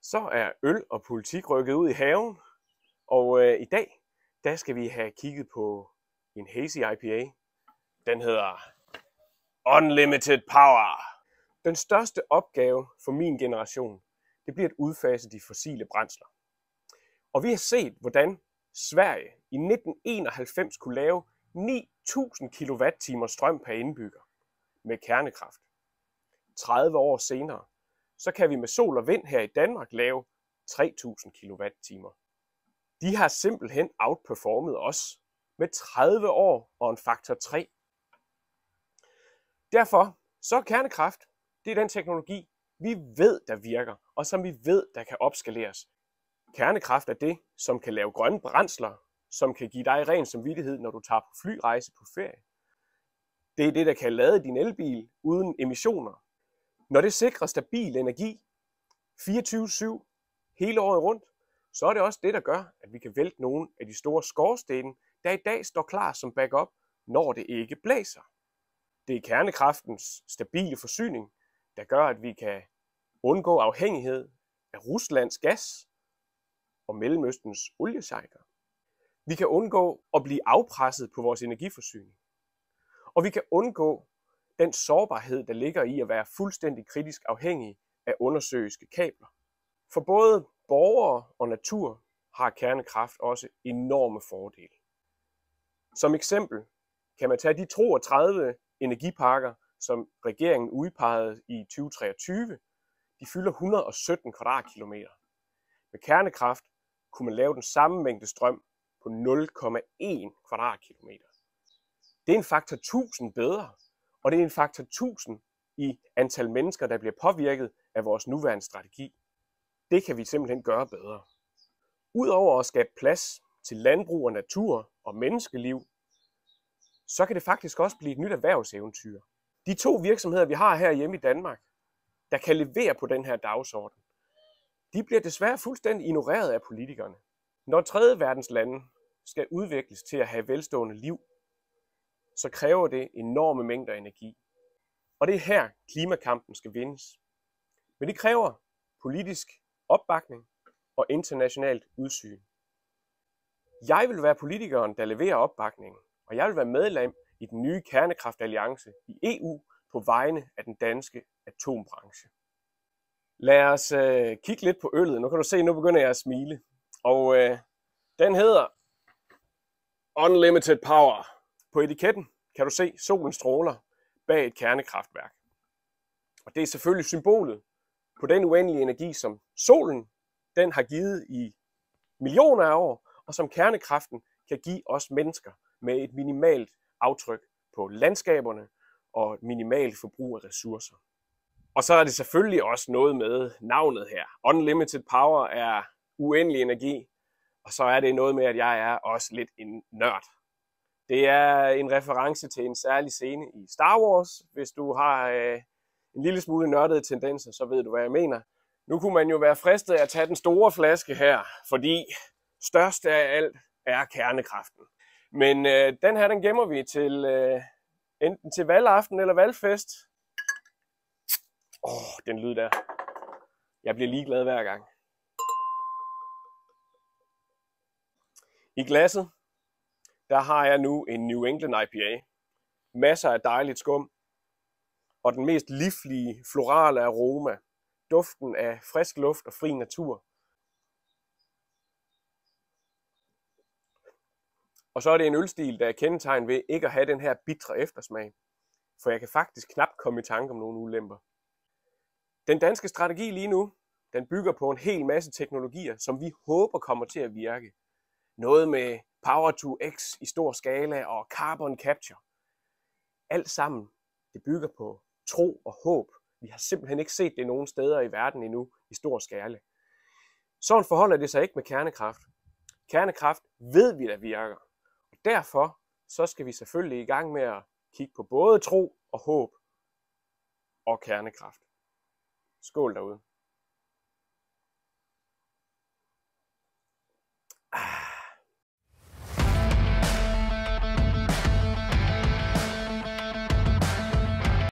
Så er øl og politik rykket ud i haven, og i dag der skal vi have kigget på en hazy IPA. Den hedder Unlimited Power. Den største opgave for min generation, det bliver at udfase de fossile brændsler. Og vi har set, hvordan Sverige i 1991 kunne lave 9.000 kWh strøm per indbygger med kernekraft. 30 år senere, så kan vi med sol og vind her i Danmark lave 3.000 kWh. De har simpelthen outperformet os med 30 år og en faktor 3. Derfor så er kernekraft, det er den teknologi, vi ved, der virker, og som vi ved, der kan opskaleres. Kernekraft er det, som kan lave grønne brændsler, som kan give dig ren samvittighed, når du tager på flyrejse på ferie. Det er det, der kan lade din elbil uden emissioner. Når det sikrer stabil energi 24/7 hele året rundt, så er det også det, der gør, at vi kan vælte nogle af de store skorstene, der i dag står klar som backup, når det ikke blæser. Det er kernekraftens stabile forsyning, der gør, at vi kan undgå afhængighed af Ruslands gas og Mellemøstens oliesejker. Vi kan undgå at blive afpresset på vores energiforsyning. Og vi kan undgå den sårbarhed, der ligger i at være fuldstændig kritisk afhængig af undersøiske kabler. For både borgere og natur har kernekraft også enorme fordele. Som eksempel kan man tage de 32 energiparker, som regeringen udpegede i 2023. De fylder 117 kvadratkilometer. Med kernekraft kunne man lave den samme mængde strøm på 0,1 kvadratkilometer. Det er en faktor 1000 bedre, og det er en faktor 1000 i antal mennesker, der bliver påvirket af vores nuværende strategi. Det kan vi simpelthen gøre bedre. Udover at skabe plads til landbrug og natur og menneskeliv, så kan det faktisk også blive et nyt erhvervseventyr. De 2 virksomheder, vi har her hjemme i Danmark, der kan levere på den her dagsorden, de bliver desværre fuldstændig ignoreret af politikerne. Når 3. verdens lande skal udvikles til at have velstående liv, så kræver det enorme mængder energi. Og det er her, klimakampen skal vindes. Men det kræver politisk opbakning og internationalt udsyn. Jeg vil være politikeren, der leverer opbakningen, og jeg vil være medlem i den nye kernekraftalliance i EU på vegne af den danske atombranche. Lad os kigge lidt på øllet. Nu kan du se, nu begynder jeg at smile. Og den hedder Unlimited Power. På etiketten kan du se solens stråler bag et kernekraftværk. Og det er selvfølgelig symbolet på den uendelige energi, som solen den har givet i millioner af år, og som kernekraften kan give os mennesker med et minimalt aftryk på landskaberne og et minimalt forbrug af ressourcer. Og så er det selvfølgelig også noget med navnet her. Unlimited Power er uendelig energi, og så er det noget med, at jeg er også lidt en nørd. Det er en reference til en særlig scene i Star Wars. Hvis du har en lille smule nørdede tendenser, så ved du, hvad jeg mener. Nu kunne man jo være fristet af at tage den store flaske her, fordi størst af alt er kernekraften. Men den her, den gemmer vi til enten til valgaften eller valgfest. Den lyd der. Jeg bliver ligeglad hver gang. I glasset, der har jeg nu en New England IPA. Masser af dejligt skum. Og den mest livlige florale aroma. Duften af frisk luft og fri natur. Og så er det en ølstil, der er kendetegn ved ikke at have den her bitre eftersmag. For jeg kan faktisk knap komme i tanke om nogle ulemper. Den danske strategi lige nu, den bygger på en hel masse teknologier, som vi håber kommer til at virke. Noget med Power to X i stor skala og carbon capture. Alt sammen, det bygger på tro og håb. Vi har simpelthen ikke set det nogen steder i verden endnu i stor skala. Sådan forholder det sig ikke med kernekraft. Kernekraft ved vi, der virker. Og derfor så skal vi selvfølgelig i gang med at kigge på både tro og håb og kernekraft. Skål derude.